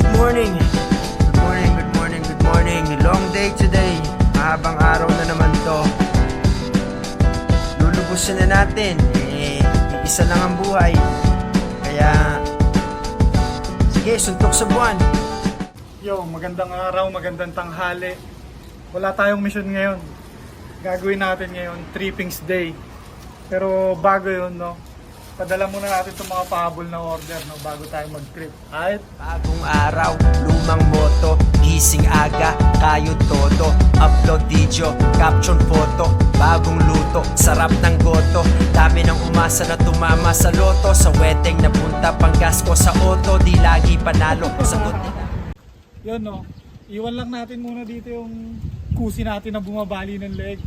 Good morning. Good morning, good morning, good morning. Long day today. Mahabang araw na naman to. Lulubusin na natin. Isa lang ang buhay. Kaya, sige, suntok sa buwan. Yo, magandang araw, magandang tanghali. Wala tayong mission ngayon. Gagawin natin ngayon, Trippings Day. Pero bago yun, no? Padala muna natin itong mga pahabol na order, no? Bago tayo mag-trip. Alright? Bagong araw, lumang moto, gising aga, kayo todo, upload video, caption photo, bagong luto, sarap ng goto, dami ng umasa na tumama sa loto, sa wedding napunta panggas ko sa auto, di lagi panalo, sagot nila. Yun, no? Iwan lang natin muna dito yung kusi natin na bumabali ng leg.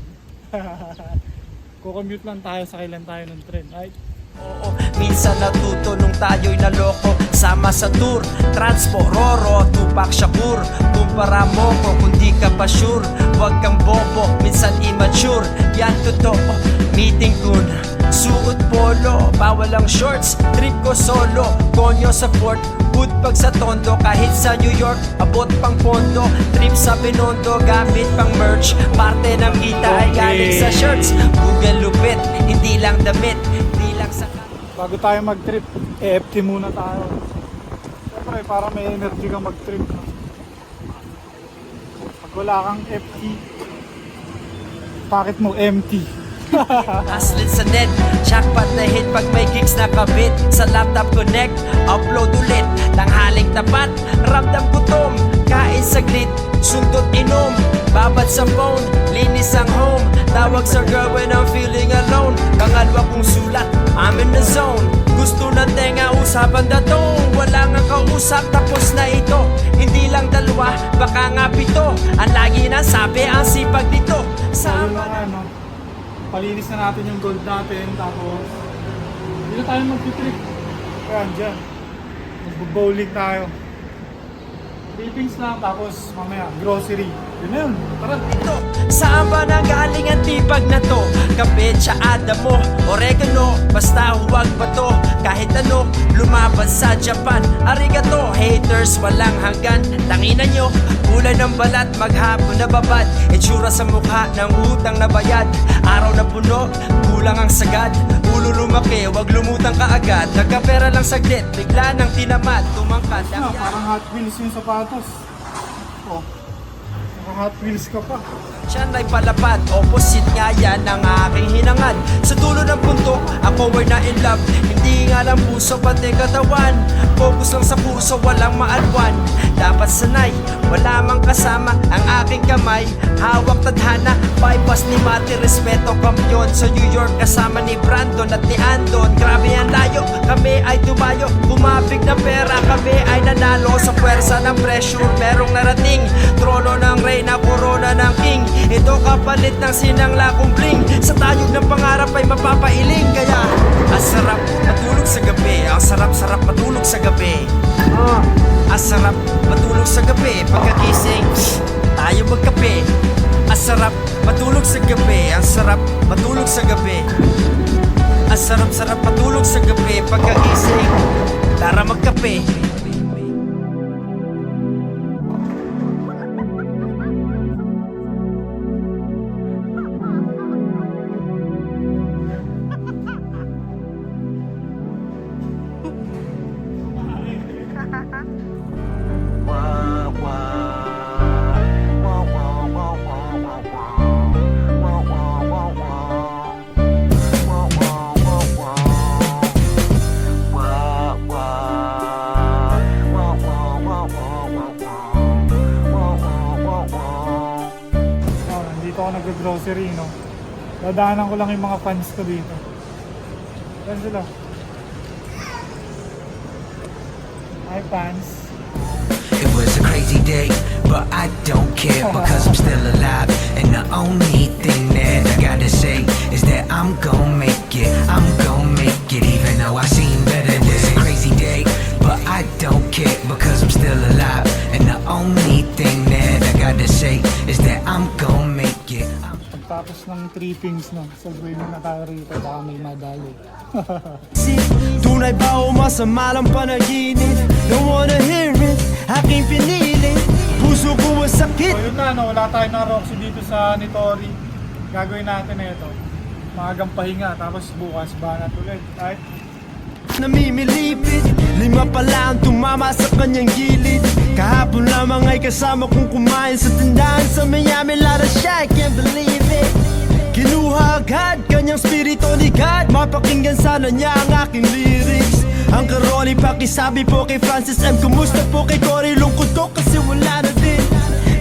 Kukommute lang tayo, sakay lang tayo ng tren, right? Oo, minsan natuto nung tayo'y naloko. Sama sa tour, transpo, roro, Tupac Shakur. Kumpara mo ko kung di ka pa sure. Huwag kang bobo, minsan immature. Yan totoo, meeting kun. Suot polo, bawal ang shorts. Trip ko solo, konyo sa fort. Good pag sa tondo, kahit sa New York. Abot pang pondo, trip sa Binondo. Gamit pang merch, parte ng kita ay galing sa shirts. Google lupit, hindi lang damit. Bago tayo mag-trip, EFT muna tayo. Siyempre, para may energy kang mag-trip. No? Pag wala kang FT, bakit mo empty? Hustlin sa net, jackpot na hit pag may gigs na kabit. Sa laptop connect, upload ulit. Tanghaling tapat, ramdam gutom. Kain saglit, sundot inom. Babad sa phone, linis ang home. Tawag sa girl when I'm feeling alone. Kangalwa kong sulat, I'm in the zone. Gusto na tenga, usapan datong. Wala nga kausap, tapos na ito. Hindi lang dalawa, baka nga pito. Ang lagi na sabi, ang sipag dito. Sabi lang ano, palinis na natin yung gold natin. Tapos, hindi na tayo mag-trip. Kaya dyan, mag-bowling tayo. Trippings lang, tapos mamaya, grocery. Yun na yun, tara. Ito, saan ba nanggaling ang tipag na to? Kape, tsaada mo, oregano, basta huwag pa to. Kahit ano, lumaban sa Japan. Arigato, haters, walang hanggan. Tanginan nyo, kulay ng balat, maghapon na babad. Itsura sa mukha ng utang na bayad. Araw na puno, kulang ang sagad. Ulo lumaki, wag lumutang kaagad. Nagkapera lang saglit, bigla nang tinamad. Tumangkad Ah, parang Hot Wheels yung sapatos. Oh, Hot Wheels ka pa. Diyan ay palapad, opposite nga yan ang aking hinangad. Sa dulo ng punto, ako ay na in love. Hindi nga lang puso, pati katawan. Focus lang sa puso, walang maalwan. Dapat sanay, wala mang kasama ang aking kamay. Hawak tadhana, bypass ni Mati, respeto kampiyon. Sa New York kasama ni Brandon at ni Andon. Grabe ang layo, kami ay tumayo. Bumabig na pera, kami ay nanalo. Sa puwersa ng pressure, merong narating. Trono ng reyna, corona ng king. Ito kapalit ng sinangla kong bling. Sa tayog ng pangarap ay mapapailing. Kaya ang sarap matulog sa gabi. Ang sarap-sarap matulog sa gabi. Ang sarap matulog sa gabi. Pagkagising tayo magkape. Ang sarap matulog sa gabi. Ang sarap matulog sa gabi. Ang sarap-sarap matulog sa gabi. Pagkagising tara magkape. Dito ako nag-grocery, no? Dadaanan ko lang yung mga fans ko dito. Yan sila. Hi, fans. It was a crazy day, but I don't care because I'm still alive. And the only thing that I gotta say is that I'm gon' make it. I'm gon' make it, even though I seem better. It was a crazy day, but I don't care because I'm still alive. And the only thing that I gotta say is that I'm gon' make it. Pagtapos ng trippings, no? So, gawin na tayo rito, baka may madali. Do Tunay ba o masama lang panaginip? Don't wanna hear it, aking pinili. Puso ko ang sakit. So yun na, no, wala tayo ng Roxy dito sa Nitori. Gagawin natin na ito. Maagang pahinga, tapos bukas banat ulit. Right? Namimilipit, 5 pa lang tumama sa kanyang gilid. Kahapon lamang ay kasama kong kumain sa tindahan sa Miami, Lara siya, I can't believe it. Kinuha agad kanyang spirito ni God. Mapakinggan sana niya ang aking lyrics. Ang karoli pakisabi po kay Francis M. Kumusta po kay Cory? Lungkot ko kasi wala na din.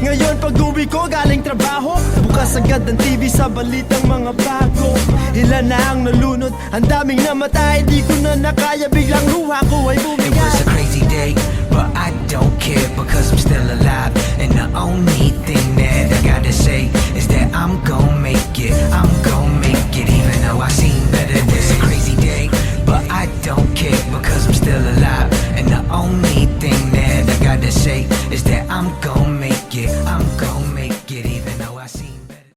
Ngayon pag uwi ko galing trabaho, bukas agad ang TV sa balitang mga bago. Ilan na ang nalunod, ang daming namatay. Di ko na nakaya, biglang luha ko ay It was bumigat. a crazy day, but I don't care because I'm still alive. And the only thing that I gotta say is that I'm gon' make it. I'm gon' make it, even though I seen better days. It was a crazy day, but I don't care because I'm still alive. And the only thing that I gotta say is that I'm gon' make it.